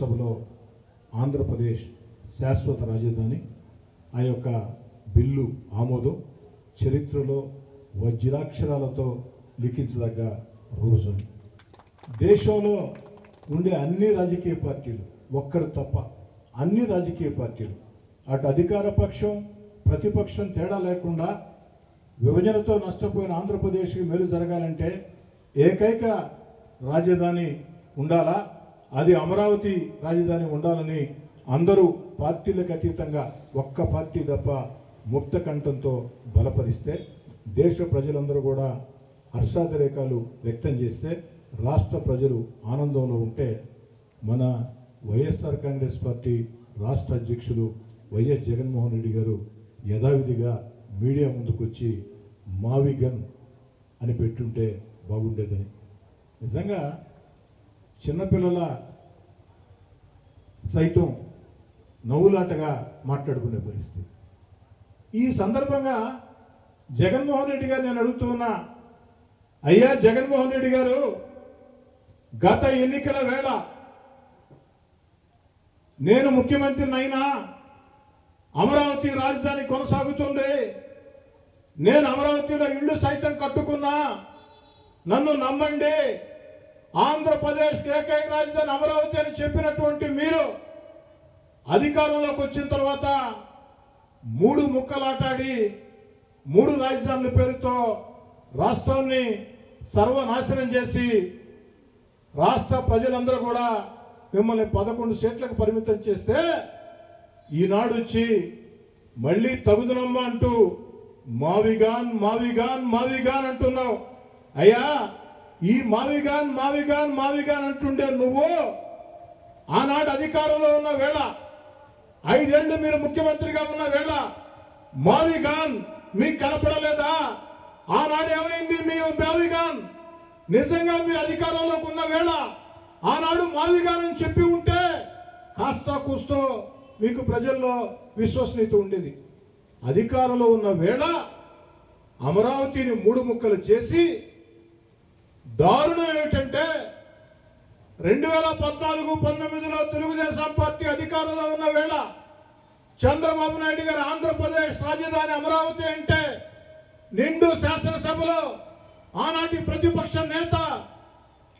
సభలో ఆంధ్రప్రదేశ్ శాశ్వత రాజధాని ఆ యొక్క బిల్లు ఆమోదం చరిత్రలో వజ్రాక్షరాలతో లిఖించదగ్గ రోజు. దేశంలో ఉండే అన్ని రాజకీయ పార్టీలు ఒక్కరు తప్ప అన్ని రాజకీయ పార్టీలు అటు అధికార పక్షం ప్రతిపక్షం తేడా లేకుండా విభజనతో నష్టపోయిన ఆంధ్రప్రదేశ్కి మేలు జరగాలంటే ఏకైక రాజధాని ఉండాలా, అది అమరావతి రాజధాని ఉండాలని అందరూ పార్టీలకు అతీతంగా ఒక్క పార్టీ తప్ప ముక్త కంఠంతో బలపరిస్తే దేశ ప్రజలందరూ కూడా హర్షాతిరేకాలు వ్యక్తం చేస్తే రాష్ట్ర ప్రజలు ఆనందంలో ఉంటే మన వైఎస్ఆర్ కాంగ్రెస్ పార్టీ రాష్ట్ర అధ్యక్షులు వైఎస్ జగన్మోహన్ రెడ్డి గారు యథావిధిగా మీడియా ముందుకొచ్చి మావిగన్ అని పెట్టుంటే బాగుండేదని. నిజంగా చిన్నపిల్లల సైతం నవ్వులాటగా మాట్లాడుకునే పరిస్థితి. ఈ సందర్భంగా జగన్మోహన్ రెడ్డి గారు నేను అడుగుతూ ఉన్నా, అయ్యా జగన్మోహన్ రెడ్డి గారు, గత ఎన్నికల వేళ నేను ముఖ్యమంత్రినైనా అమరావతి రాజధాని కొనసాగుతుంది, నేను అమరావతిలో ఇళ్ళు సైతం కట్టుకున్నా, నన్ను నమ్మండి, ఆంధ్రప్రదేశ్ ఏకైక రాజధాని అమరావతి అని చెప్పినటువంటి మీరు అధికారంలోకి వచ్చిన తర్వాత 3 ముక్కలాటాడి 3 రాజధానుల పేరుతో రాష్ట్రాన్ని సర్వనాశనం చేసి రాష్ట్ర ప్రజలందరూ కూడా మిమ్మల్ని 11 సీట్లకు పరిమితం చేస్తే ఈనాడు వచ్చి మళ్ళీ తగుదనమ్మ అంటూ మావిగాన్ మావిగాన్ మావిగాన్ అంటున్నావు. అయ్యా, ఈ మావిగాన్ మావిగాన్ మావిగాన్ అంటుండే నువ్వు ఆనాడు అధికారంలో ఉన్న వేళ 5 ఏళ్లు మీరు ముఖ్యమంత్రిగా ఉన్న వేళ మావిగాన్ మీకు కనపడలేదా? ఆనాడు ఏమైంది మీ మావిగాన్? నిజంగా మీరు అధికారంలోకి ఉన్న వేళ ఆనాడు మావిగాన్ అని చెప్పి ఉంటే కాస్త కూస్తో మీకు ప్రజల్లో విశ్వసనీయత ఉండేది. అధికారంలో ఉన్న వేళ అమరావతిని 3 ముక్కలు చేసి దారుణం ఏమిటంటే 2014-19లో తెలుగుదేశం పార్టీ అధికారంలో ఉన్న వేళ చంద్రబాబు నాయుడు గారు ఆంధ్రప్రదేశ్ రాజధాని అమరావతి అంటే నిండు శాసనసభలో ఆనాటి ప్రతిపక్ష నేత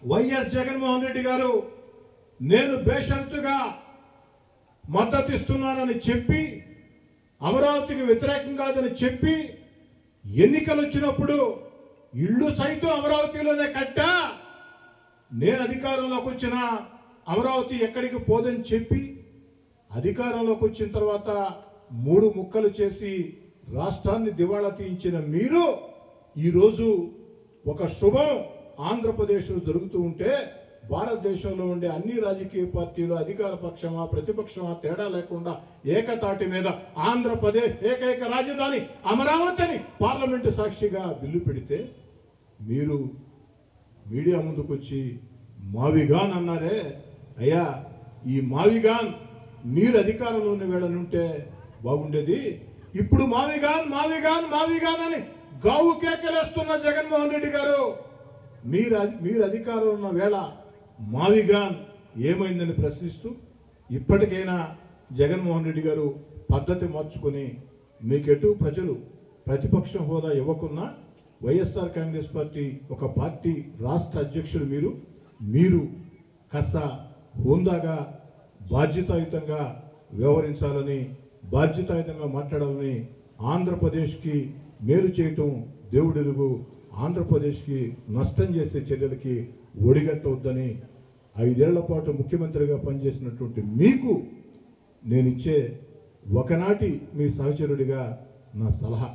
వైఎస్ జగన్మోహన్ రెడ్డి గారు నేను బేషరతుగా మద్దతిస్తున్నానని చెప్పి అమరావతికి వ్యతిరేకం కాదని చెప్పి ఎన్నికలు వచ్చినప్పుడు ఇళ్ళు సైతం అమరావతిలోనే కట్టా, నేను అధికారంలోకి వచ్చిన అమరావతి ఎక్కడికి పోదని చెప్పి అధికారంలోకి వచ్చిన తర్వాత 3 ముక్కలు చేసి రాష్ట్రాన్ని దివాళా తీయించిన మీరు ఈరోజు ఒక శుభం ఆంధ్రప్రదేశ్లో జరుగుతూ ఉంటే భారతదేశంలో ఉండే అన్ని రాజకీయ పార్టీలు అధికార పక్షమా ప్రతిపక్షమా తేడా లేకుండా ఏకతాటి మీద ఆంధ్రప్రదేశ్ ఏకైక రాజధాని అమరావతిని పార్లమెంటు సాక్షిగా బిల్లు పెడితే మీరు మీడియా ముందుకొచ్చి మావిగాన్ అన్నారే. అయ్యా, ఈ మావిగాన్ మీరు అధికారంలో ఉన్న వేళనుంటే బాగుండేది. ఇప్పుడు మావిగాన్ మావిగాన్ మావిగాన్ అని గావు కేకలేస్తున్న జగన్మోహన్ రెడ్డి గారు మీరు అధికారంలో ఉన్న వేళ మావిగాన్ ఏమైందని ప్రశ్నిస్తూ ఇప్పటికైనా జగన్మోహన్ రెడ్డి గారు పద్ధతి మార్చుకొని మీకెటు ప్రజలు ప్రతిపక్ష హోదా ఇవ్వకున్నా వైఎస్ఆర్ కాంగ్రెస్ పార్టీ ఒక పార్టీ రాష్ట్ర అధ్యక్షులు మీరు కాస్త హోందాగా బాధ్యతాయుతంగా వ్యవహరించాలని బాధ్యతాయుతంగా మాట్లాడాలని ఆంధ్రప్రదేశ్కి మేలు చేయటం దేవుడెరుగు, ఆంధ్రప్రదేశ్కి నష్టం చేసే చర్యలకి ఒడిగట్టవద్దని 5 ఏళ్ల పాటు ముఖ్యమంత్రిగా పనిచేసినటువంటి మీకు నేనిచ్చే ఒకనాటి మీ సహచరుడిగా నా సలహా.